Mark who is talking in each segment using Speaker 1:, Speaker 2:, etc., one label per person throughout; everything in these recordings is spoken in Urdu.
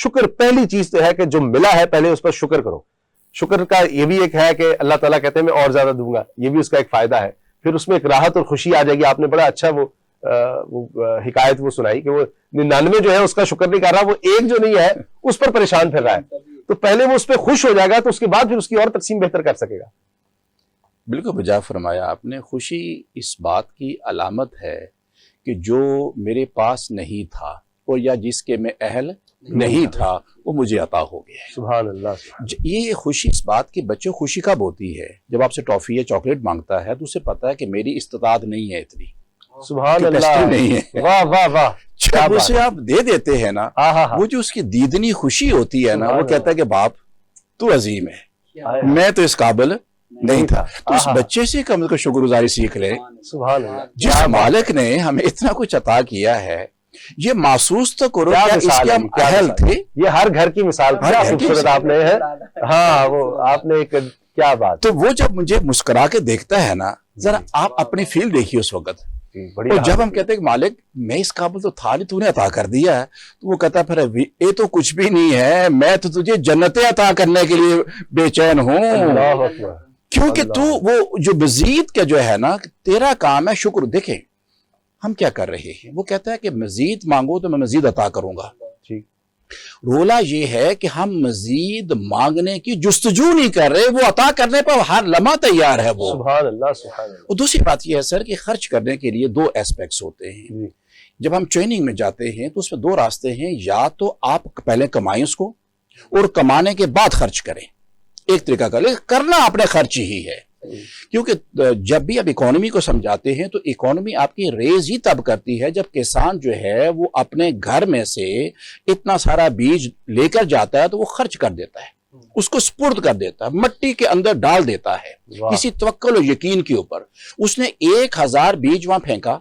Speaker 1: شکر پہلی چیز تو ہے کہ جو ملا ہے پہلے اس پر شکر کرو. شکر کا یہ بھی ایک ہے کہ اللہ تعالیٰ کہتے ہیں میں اور زیادہ دوں گا, یہ بھی اس کا ایک فائدہ ہے. پھر اس میں ایک راحت اور خوشی آ جائے گی. آپ نے بڑا اچھا وہ حکایت وہ سنائی کہ وہ 99 جو ہے اس کا شکر نہیں کر رہا, وہ ایک جو نہیں ہے اس پر پریشان پھر رہا ہے. تو پہلے وہ اس پہ خوش ہو جائے گا تو اس کے بعد پھر اس کی اور تقسیم بہتر کر سکے گا.
Speaker 2: بالکل بجا فرمایا آپ نے. خوشی اس بات کی علامت ہے کہ جو میرے پاس نہیں تھا اور یا جس کے میں اہل نہیں تھا وہ مجھے عطا ہو گیا ہے.
Speaker 1: سبحان اللہ.
Speaker 2: یہ خوشی اس بات کی بچے خوشی کب ہوتی ہے جب آپ سے ٹافی یا چاکلیٹ مانگتا ہے تو اسے پتا ہے کہ میری استطاعت نہیں ہے اتنی,
Speaker 1: سبحان اللہ,
Speaker 2: نہیں ہے.
Speaker 1: واہ واہ واہ.
Speaker 2: جب اسے آپ دے دیتے ہیں نا, وہ جو اس کی دیدنی خوشی ہوتی ہے نا, وہ کہتا ہے کہ باپ تو عظیم ہے, میں تو اس قابل نہیں تھا. تو اس بچے سے کم از کم شکر گزاری سیکھ لے.
Speaker 1: سبحان اللہ.
Speaker 2: جس مالک نے ہمیں اتنا کچھ عطا کیا ہے, یہ محسوس تو کرو کیا اس کے ہم اہل تھے.
Speaker 1: یہ ہر گھر کی مثال خوبصورت آپ نے ہے. ہاں وہ آپ نے ایک کیا بات.
Speaker 2: تو وہ جب مجھے مسکرا کے دیکھتا ہے نا, ذرا آپ اپنی فیل دیکھیے اس وقت. اور جب ہم کہتے ہیں کہ مالک میں اس قابل تو تھا نہیں, تو نے عطا کر دیا ہے, تو وہ کہتا ہے پھر یہ تو کچھ بھی نہیں ہے, میں تو تجھے جنتیں عطا کرنے کے لیے بے چین ہوں. کیونکہ تو وہ جو مزید کا جو ہے نا, تیرا کام ہے شکر. دیکھیں ہم کیا کر رہے ہیں, وہ کہتا ہے کہ مزید مانگو تو میں مزید عطا کروں گا. رولا یہ ہے کہ ہم مزید مانگنے کی جستجو نہیں کر رہے, وہ عطا کرنے پر ہر لمحہ تیار ہے وہ.
Speaker 1: سبحان اللہ سبحان اللہ.
Speaker 2: اور دوسری بات یہ ہے سر کہ خرچ کرنے کے لیے دو ایسپیکٹس ہوتے ہیں. جب ہم ٹریننگ میں جاتے ہیں تو اس میں دو راستے ہیں, یا تو آپ پہلے کمائیں اس کو اور کمانے کے بعد خرچ کریں, ایک طریقہ کر لیں, کرنا اپنے خرچ ہی ہے. کیونکہ جب بھی آپ اکانومی کو سمجھاتے ہیں تو اکانومی آپ کی ریز ہی تب کرتی ہے جب کسان جو ہے وہ اپنے گھر میں سے اتنا سارا بیج لے کر جاتا ہے تو وہ خرچ کر دیتا ہے, اس کو سپرد کر دیتا ہے, مٹی کے اندر ڈال دیتا ہے کسی توکل و یقین کے اوپر. اس نے 1000 بیج وہاں پھینکا,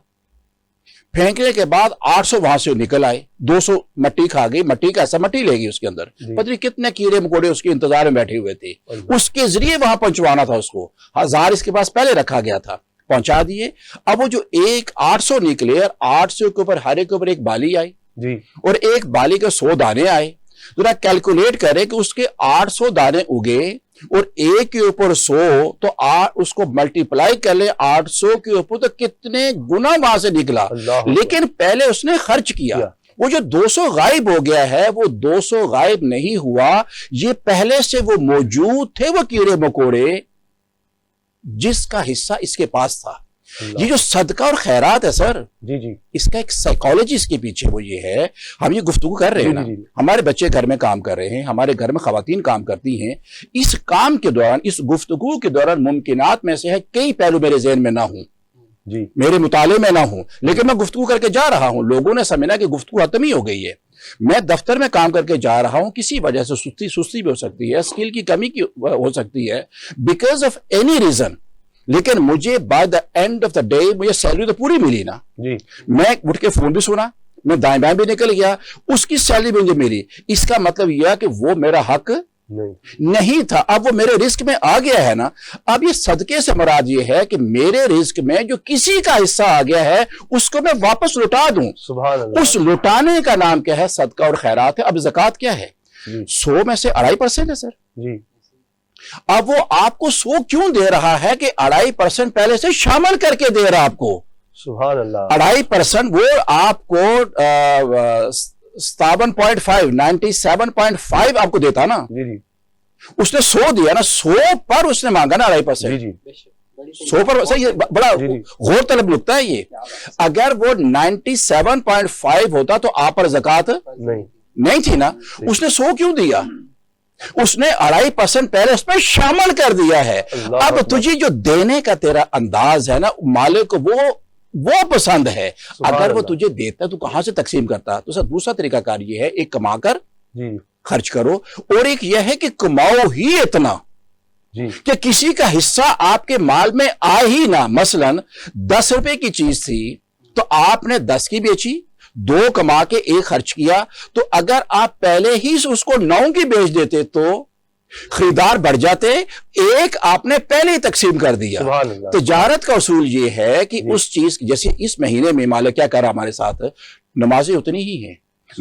Speaker 2: پھینکنے کے بعد 800 وہاں سے نکل آئے, 200 مٹی کھا گئی. مٹی کا ایسا مٹی لے گی اس کے اندر, پتہ نہیں کتنے کیڑے مکوڑے اس کے انتظار میں بیٹھے ہوئے تھے. اس کے ذریعے وہاں پہنچوانا تھا اس کو. 1000 اس کے پاس پہلے رکھا گیا تھا, پہنچا دیے. اب وہ جو 800 نکلے اور 800 کے اوپر ہر ایک کے اوپر ایک بالی آئی اور ایک بالی کے 100 دانے آئے. ذرا کیلکولیٹ کرے کہ اس کے 800 دانے اگے اور ایک کے اوپر 100, تو اس کو ملٹیپلائی کر لے 800 کے اوپر تو کتنے گنا وہاں سے نکلا. لیکن پہلے اس نے خرچ کیا. وہ جو 200 غائب ہو گیا ہے وہ 200 غائب نہیں ہوا, یہ پہلے سے وہ موجود تھے وہ کیڑے مکوڑے جس کا حصہ اس کے پاس تھا. یہ جو صدقہ اور خیرات ہے سر, اس کا ایک سائیکالوجی اس کے پیچھے وہ یہ ہے. ہم یہ گفتگو کر رہے ہیں نا, ہمارے بچے گھر میں کام کر رہے ہیں, ہمارے گھر میں خواتین کام کرتی ہیں. اس کام کے دوران, اس گفتگو کے دوران ممکنات میں سے ہے کئی پہلو میرے ذہن میں نہ ہوں, میرے مطالعے میں نہ ہوں, لیکن میں گفتگو کر کے جا رہا ہوں. لوگوں نے سمجھا کہ گفتگو ختم ہی ہو گئی ہے. میں دفتر میں کام کر کے جا رہا ہوں, کسی وجہ سے سستی بھی ہو سکتی ہے, اسکل کی کمی کی ہو سکتی ہے, بیکاز آف اینی ریزن, لیکن مجھے by the and of the day مجھے سیلری تو پوری ملی نا. میں اٹھ کے فون بھی سنا, میں دائیں بائیں بھی نکل گیا, اس کی سیلری مجھے ملی. اس کا مطلب یہ کہ وہ میرا حق نہیں تھا, اب وہ میرے رزق میں آ گیا ہے نا. اب یہ صدقے سے مراد یہ ہے کہ میرے رزق میں جو کسی کا حصہ آ گیا ہے اس کو میں واپس لوٹا دوں. اس لوٹانے کا نام کیا ہے؟ صدقہ اور خیرات ہے. اب زکوٰۃ کیا ہے؟ 100 میں سے 2.5% ہے سر. اب وہ آپ کو 100 کیوں دے رہا ہے کہ 2.5% پہلے سے شامل کر کے دے رہا آپ کو.
Speaker 1: سبحان اللہ.
Speaker 2: 2.5% وہ آپ کو 97.5 آپ کو دیتا نا. اس نے 100 دیا نا, 100 پر اس نے مانگا نا 2.5%. 100 پر یہ بڑا غور طلب نکتا ہے یہ. اگر وہ 97.5 ہوتا تو آپ پر زکوٰۃ نہیں تھی نا. اس نے 100 کیوں دیا؟ اس نے 2.5% پہلے اس میں شامل کر دیا ہے. اب تجھے جو دینے کا تیرا انداز ہے نا, مالک کو وہ پسند ہے. اگر وہ تجھے دیتا تو کہاں سے تقسیم کرتا؟ تو سر دوسرا طریقہ کار یہ ہے, ایک کما کر خرچ کرو, اور ایک یہ ہے کہ کماؤ ہی اتنا کہ کسی کا حصہ آپ کے مال میں آ ہی نہ. مثلا 10 روپے کی چیز تھی تو آپ نے 10 کی بیچی, 2 کما کے 1 خرچ کیا, تو اگر آپ پہلے ہی اس کو 9 کی بیچ دیتے تو خریدار بڑھ جاتے, 1 آپ نے پہلے ہی تقسیم کر دیا. تجارت کا اصول یہ ہے کہ اس چیز جیسے اس مہینے میں مالک کیا کر رہا ہمارے ساتھ, نمازیں اتنی ہی ہیں,